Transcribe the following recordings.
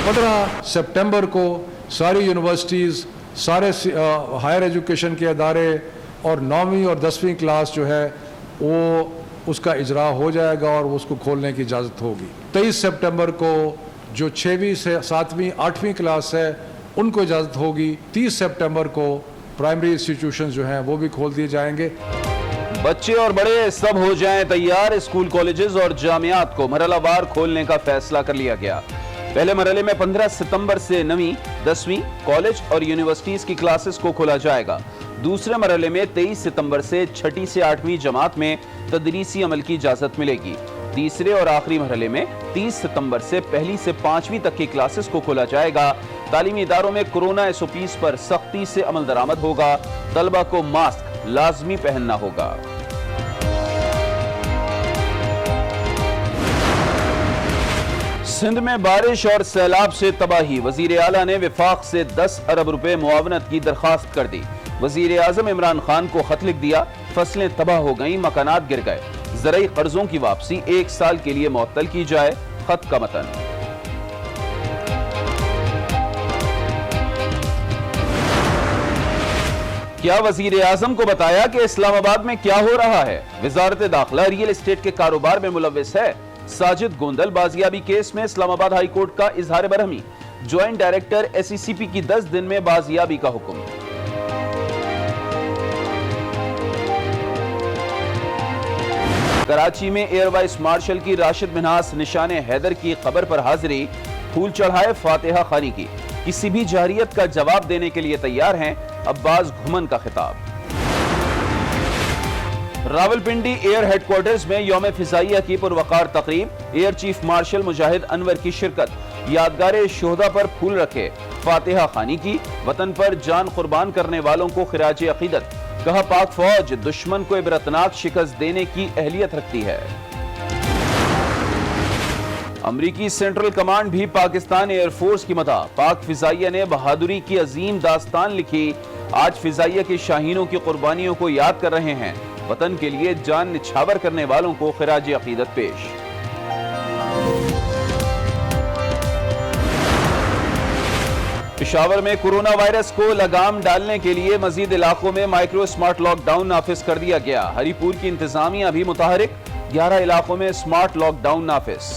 15 सितंबर को सारी यूनिवर्सिटीज़, सारे हायर एजुकेशन के अदारे और 9वीं और 10वीं क्लास जो है वो उसका इजरा हो जाएगा और उसको खोलने की इजाज़त होगी। 23 सितंबर को जो 6वीं से 7वीं 8वीं क्लास है उनको इजाज़त होगी। 30 सितंबर को प्राइमरी इंस्टीट्यूशन जो हैं वो भी खोल दिए जाएंगे। बच्चे और बड़े सब हो जाएं तैयार, स्कूल, कॉलेजेस और जामियात को मरहलावार खोलने का फैसला कर लिया गया। पहले मरहले में 15 सितंबर से 9वीं, 10वीं कॉलेज और यूनिवर्सिटीज की क्लासेस को खोला जाएगा। दूसरे मरहले में 23 सितंबर से 6ठी से 8वीं जमात में तदरीसी अमल की इजाजत मिलेगी। तीसरे और आखिरी मरहले में 30 सितंबर से 1ली से 5वीं तक की क्लासेस को खोला जाएगा। तालीमी इदारों में कोरोना SOPs पर सख्ती से अमल दरामद होगा। तलबा को मास्क लाजमी पहनना होगा। सिंध में बारिश और सैलाब से तबाही, वजीर आला ने विफाक से 10 अरब रुपए मुआवनत की दरखास्त कर दी। वजीर आजम इमरान खान को खत लिख दिया। फसलें तबाह हो गई, मकानात गिर गए, ज़रई कर्जों की वापसी 1 साल के लिए मुअत्तल की जाए। खत का मतन। क्या वजीर आजम को बताया कि इस्लामाबाद में क्या हो रहा है? वजारत दाखिला रियल एस्टेट के कारोबार में मुलव्विस है। साजिद गोंदल बाजियाबी केस में इस्लामाबाद हाई कोर्ट का इजहार बरहमी। ज्वाइंट डायरेक्टर SECP की 10 दिन में बाजियाबी का हुक्म। कराची में एयर वाइस मार्शल की राशिद मिन्हास निशाने हैदर की कब्र पर हाजिरी, फूल चढ़ाए, फातिहा खानी की। किसी भी जारियत का जवाब देने के लिए तैयार हैं, अब्बास घुमन का खिताब। रावलपिंडी एयर हेडक्वार्टर्स में यौम फिजाइया की पुरवकार तकरीब, एयर चीफ मार्शल मुजाहिद अनवर की शिरकत। यादगार शोहदा पर फूल रखे, फातिहा खानी की। वतन पर जान कुर्बान करने वालों को खिराज अकीदत। कहा पाक फौज दुश्मन को इबरतनाक शिकस्त देने की अहलियत रखती है। अमरीकी सेंट्रल कमांड भी पाकिस्तान एयरफोर्स की मदद। पाक फिजाइया ने बहादुरी की अजीम दास्तान लिखी। आज फिजाइया की शाहीनों की कुर्बानियों को याद कर रहे हैं। वतन के लिए जान निछावर करने वालों को खिराज अकीदत पेश। पेशावर में कोरोना वायरस को लगाम डालने के लिए मजीद इलाकों में माइक्रो स्मार्ट लॉकडाउन नाफिज कर दिया गया। हरीपुर की इंतजामिया भी मुतहरिक, 11 इलाकों में स्मार्ट लॉकडाउन नाफिज।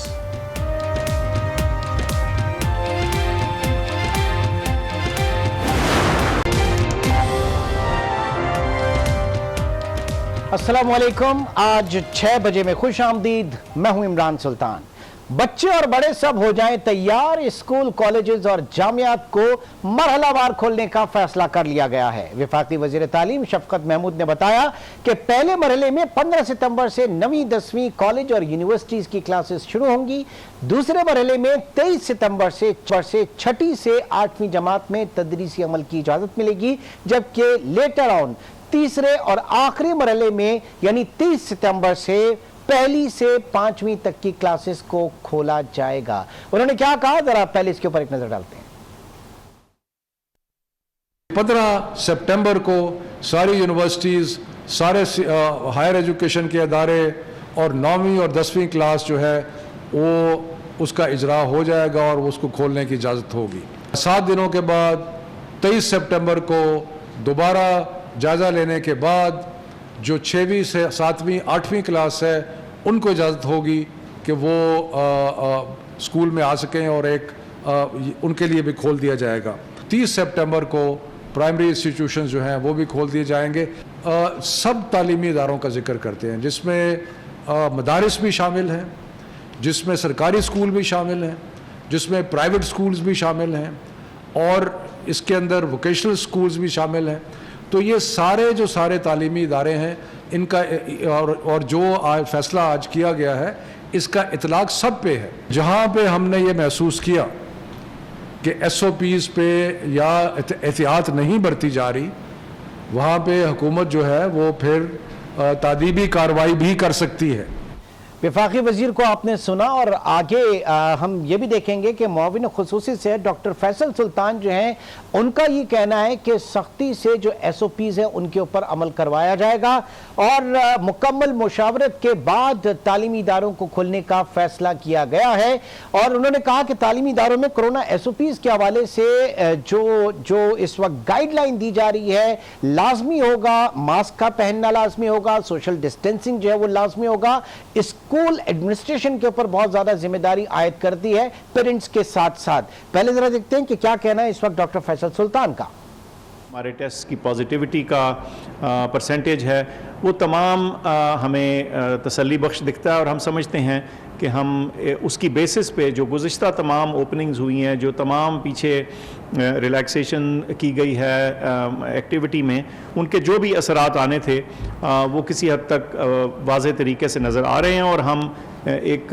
अस्सलाम वालेकुम। आज 6 बजे में खुश आमदीद। मैं हूं इमरान सुल्तान। बच्चे और बड़े सब हो जाएं तैयार, स्कूल, कॉलेजेस और जामियात को मरहलावार खोलने का फैसला कर लिया गया है। वफाकी वजीर तालीम शफकत महमूद ने बताया कि पहले मरहले में 15 सितंबर से 9वीं 10वीं कॉलेज और यूनिवर्सिटीज की क्लासेस शुरू होंगी। दूसरे मरहले में 23 सितंबर से 6ठी से 8वीं जमात में तदरीसी अमल की इजाजत मिलेगी, जबकि लेटर ऑन तीसरे और आखिरी मरहले में यानी 30 सितंबर से 1ली से 5वीं तक की क्लासेस को खोला जाएगा। उन्होंने क्या कहा, जरा पहले इसके ऊपर एक नजर डालते हैं। 15 सितंबर को सारी यूनिवर्सिटीज़, सारे हायर एजुकेशन के अदारे और 9वीं और 10वीं क्लास जो है वो उसका इजरा हो जाएगा और उसको खोलने की इजाज़त होगी। 7 दिनों के बाद 23 सितंबर को दोबारा जायज़ा लेने के बाद जो 6वीं से 7वीं 8वीं क्लास है उनको इजाज़त होगी कि वो स्कूल में आ सकें और उनके लिए भी खोल दिया जाएगा। 30 सितंबर को प्राइमरी इंस्टीट्यूशन जो हैं वो भी खोल दिए जाएंगे। सब तालीमी इदारों का जिक्र करते हैं, जिसमें मदारिस भी शामिल हैं, जिसमें सरकारी स्कूल भी शामिल हैं, जिसमें प्राइवेट स्कूल्स भी शामिल हैं और इसके अंदर वोकेशनल स्कूल्स भी शामिल हैं। तो ये सारे तालीमी इदारे हैं, इनका और जो आज फैसला आज किया गया है इसका इतलाक सब पे है। जहाँ पे हमने ये महसूस किया कि SOPs पे या एहतियात नहीं बरती जा रही, वहाँ पे हुकूमत जो है वो फिर तादीबी कार्रवाई भी कर सकती है। वफाकी वजीर को आपने सुना और आगे हम ये भी देखेंगे कि मुआविन खुसूसी से डॉक्टर फैसल सुल्तान जो हैं उनका ये कहना है कि सख्ती से जो SOPs हैं उनके ऊपर अमल करवाया जाएगा और मुकम्मल मुशावरत के बाद तालीमी इदारों को खोलने का फैसला किया गया है। और उन्होंने कहा कि तालीमी इदारों में कोरोना SOPs के हवाले से जो इस वक्त गाइडलाइन दी जा रही है लाजमी होगा, मास्क का पहनना लाजमी होगा, सोशल डिस्टेंसिंग जो है वो लाजमी होगा। स्कूल एडमिनिस्ट्रेशन के ऊपर बहुत ज्यादा जिम्मेदारी आयद करती है पेरेंट्स के साथ साथ। पहले जरा देखते हैं कि क्या कहना है इस वक्त डॉक्टर फैसल सुल्तान का। हमारे टेस्ट की पॉजिटिविटी का परसेंटेज है वो तमाम हमें तसल्ली बख्श दिखता है और हम समझते हैं कि हम उसकी बेसिस पे जो गुज़िश्ता तमाम ओपनिंग्स हुई हैं, जो तमाम पीछे रिलैक्सेशन की गई है एक्टिविटी में, उनके जो भी असरात आने थे वो किसी हद तक वाज़े तरीके से नज़र आ रहे हैं और हम एक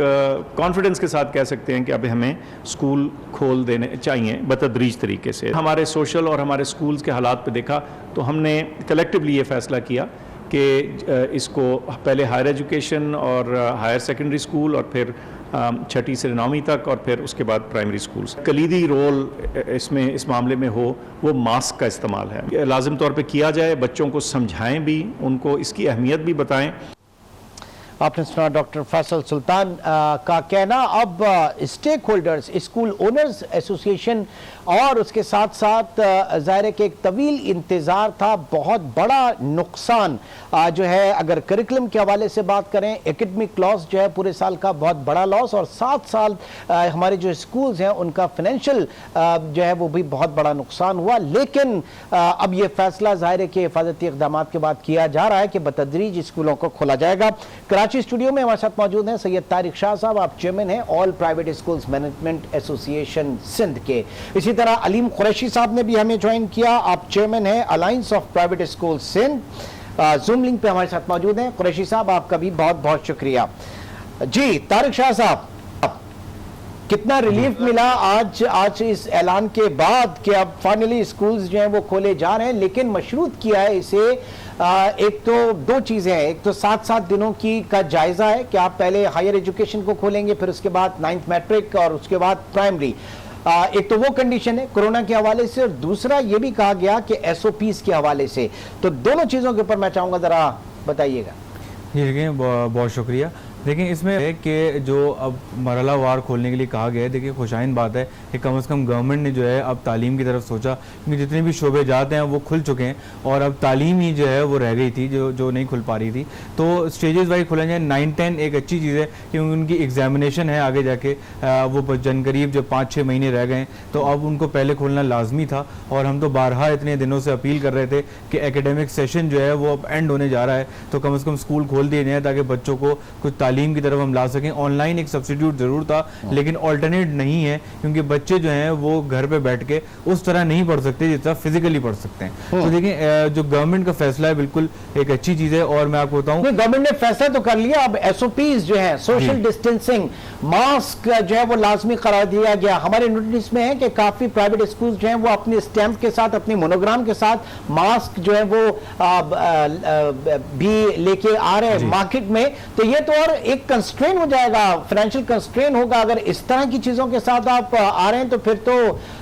कॉन्फिडेंस के साथ कह सकते हैं कि अब हमें स्कूल खोल देने चाहिए बतदरीज तरीके से। हमारे सोशल और हमारे स्कूल्स के हालात पे देखा तो हमने कलेक्टिवली ये फ़ैसला किया कि इसको पहले हायर एजुकेशन और हायर सेकेंडरी स्कूल और फिर छठी से 9वीं तक और फिर उसके बाद प्राइमरी स्कूल्स। कलीदी रोल इसमें इस मामले में हो वो मास्क का इस्तेमाल है, लाजिम तौर पे किया जाए, बच्चों को समझाएं भी, उनको इसकी अहमियत भी बताएं। आपने सुना डॉक्टर फैसल सुल्तान का कहना। अब stakeholders, school owners association और उसके साथ साथ ज़ाहिर है कि एक तवील इंतज़ार था, बहुत बड़ा नुकसान जो है अगर करिकुलम के हवाले से बात करें, एकेडमिक लॉस जो है पूरे साल का बहुत बड़ा लॉस और 7 साल हमारे जो स्कूल्स हैं उनका फाइनेंशियल जो है वो भी बहुत बड़ा नुकसान हुआ। लेकिन अब ये फैसला ज़ाहिर है कि हिफाजती इक़दामात के बाद किया जा रहा है कि बतदरीज स्कूलों को खोला जाएगा। कराची स्टूडियो में हमारे साथ मौजूद हैं सैयद तारिक शाह साहब, आप चेयरमैन हैं all private schools management association Sindh के। इसी तरह अलीम कुरैशी साहब ने भी हमें ज्वाइन किया, आप चेयरमैन हैं alliance of private school Sindh. Zoom link पे हमारे साथ मौजूद हैं। कुरैशी साहब आपका भी बहुत बहुत शुक्रिया। जी तारिक शाह साहब, कितना रिलीफ मिला आज इस ऐलान के बाद कि अब फाइनली स्कूल्स जो हैं वो खोले जा रहे हैं, लेकिन मशरूत किया है इसे एक तो 2 चीज़ें हैं, एक तो 7 दिनों की का जायज़ा है कि आप पहले हायर एजुकेशन को खोलेंगे, फिर उसके बाद 9th मैट्रिक और उसके बाद प्राइमरी। एक तो वो कंडीशन है कोरोना के हवाले से और दूसरा ये भी कहा गया कि SOPs के हवाले से। तो दोनों चीज़ों के ऊपर मैं चाहूँगा ज़रा बताइएगा। जी देखिए, बहुत शुक्रिया। देखिए इसमें है कि जो अब मरहला वार खोलने के लिए कहा गया है, देखिए खुशाइन बात है कि कम से कम गवर्नमेंट ने जो है अब तालीम की तरफ सोचा, क्योंकि जितने भी शोबे जाते हैं वो खुल चुके हैं और अब तालीम ही जो है वो रह गई थी जो नहीं खुल पा रही थी। तो स्टेजेस वाइज खोला जाए। 9-10 एक अच्छी चीज़ है कि उनकी एग्जामिनेशन है आगे जाके, वो जनकरीब जो 5-6 महीने रह गए, तो अब उनको पहले खोलना लाजमी था। और हम तो बारहा इतने दिनों से अपील कर रहे थे कि एकेडमिक सेशन जो है वो अब एंड होने जा रहा है, तो कम से कम स्कूल खोल दिए जाए ताकि बच्चों को कुछ तालीम की तरफ हम ला सकें। ऑनलाइन एक सब्स्टिट्यूट जरूर था लेकिन ऑल्टरनेट नहीं है, क्योंकि बच्चे जो हैं वो घर पे बैठ के उस तरह नहीं पढ़ सकते जिस तरह फिजिकली पढ़ सकते हैं। तो देखिए जो गवर्नमेंट का फैसला है बिल्कुल एक अच्छी चीज है। और मैं आपको बताऊं, गवर्नमेंट ने फैसला तो कर लिया, अब SOPs जो है सोशल डिस्टेंसिंग, मास्क जो है वो लाजमी करार दिया गया। हमारे नोटिस में है कि काफी प्राइवेट स्कूल जो हैं वो अपने स्टैंप के साथ, अपनी मोनोग्राम के साथ मास्क जो है वो भी लेके आ रहे हैं मार्केट में। तो ये तो और एक कंस्ट्रेन हो जाएगा, फाइनेंशियल कंस्ट्रेन होगा। अगर इस तरह की चीजों के साथ आप आ रहे हैं तो फिर तो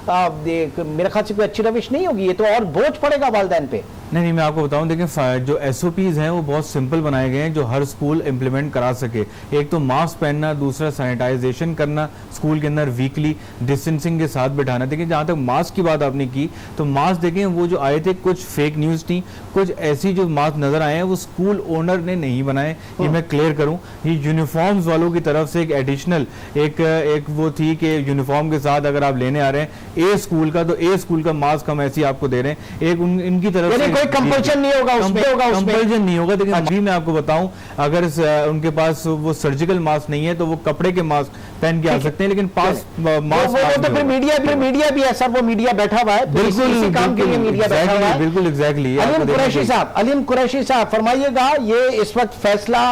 मेरे ख्याल से कोई अच्छी रविश नहीं होगी, ये तो और बोझ पड़ेगा वालिदैन पे। नहीं मैं आपको बताऊं, देखिए जो SOPs हैं वो बहुत सिंपल बनाए गए हैं जो हर स्कूल इंप्लीमेंट करा सके। एक तो मास्क पहनना, दूसरा सैनिटाइजेशन करना स्कूल के अंदर, वीकली डिस्टेंसिंग के साथ बैठाना। देखिए जहाँ तक मास्क की बात आपने की, तो मास्क देखें वो जो आए थे कुछ फेक न्यूज़ थी, कुछ ऐसी जो मास्क नज़र आए हैं वो स्कूल ओनर ने नहीं बनाए, ये मैं क्लियर करूँ। ये यूनिफॉर्म्स वालों की तरफ से एक एडिशनल एक वो थी कि यूनिफॉर्म के साथ अगर आप लेने आ रहे हैं A स्कूल का, तो A स्कूल का मास्क हम ऐसे आपको दे रहे हैं। एक इनकी तरफ से कंपल्शन नहीं होगा उसमें, कंपल्शन नहीं होगा। लेकिन अभी मैं आपको बताऊं, अगर उनके पास वो सर्जिकल मास्क नहीं है तो वो कपड़े के मास्क पहन के आ सकते हैं, लेकिन पास मास्क तो फिर मीडिया भी है सर, वो मीडिया बैठा हुआ है, बिल्कुल काम के लिए मीडिया बैठा हुआ है। बिल्कुल एग्जैक्टली। अलीम कुरैशी साहब फरमाइएगा, ये इस वक्त फैसला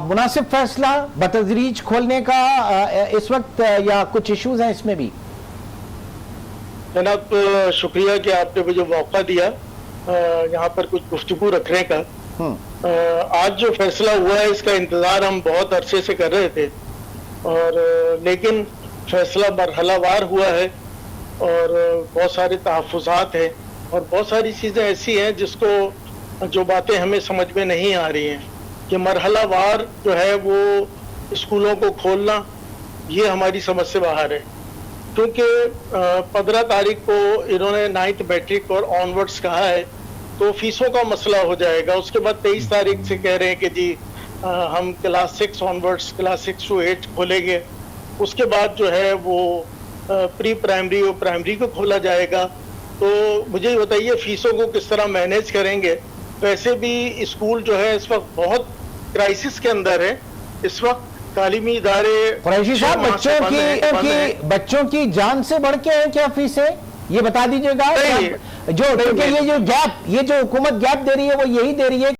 मुनासिब फैसला बतदरीज खोलने का इस वक्त, या कुछ इश्यूज हैं इसमें भी? जनाब शुक्रिया कि आपने मुझे मौका दिया यहाँ पर कुछ गुफ्तगू रखने का। आज जो फैसला हुआ है इसका इंतज़ार हम बहुत अरसे से कर रहे थे और लेकिन फैसला मरहलावार हुआ है और बहुत सारे तहफ़्फ़ुज़ात हैं और बहुत सारी चीज़ें ऐसी हैं जिसको जो बातें हमें समझ में नहीं आ रही हैं कि मरहलावार जो है वो स्कूलों को खोलना ये हमारी समझ से बाहर है, क्योंकि 15 तारीख को इन्होंने 9th मैट्रिक और ऑनवर्ड्स कहा है तो फीसों का मसला हो जाएगा। उसके बाद 23 तारीख से कह रहे हैं कि जी हम क्लास 6 ऑनवर्ड्स क्लास 6 to 8 खोलेंगे। उसके बाद जो है वो प्री प्राइमरी और प्राइमरी को खोला जाएगा। तो मुझे बताइए फीसों को किस तरह मैनेज करेंगे। वैसे भी स्कूल जो है इस वक्त बहुत क्राइसिस के अंदर है। इस वक्त तालीमी इदारे कुरैशी साहब, बच्चों की जान से बढ़ के है क्या फीसें, ये बता दीजिएगा। जो क्योंकि ये जो हुकूमत गैप दे रही है वो यही दे रही है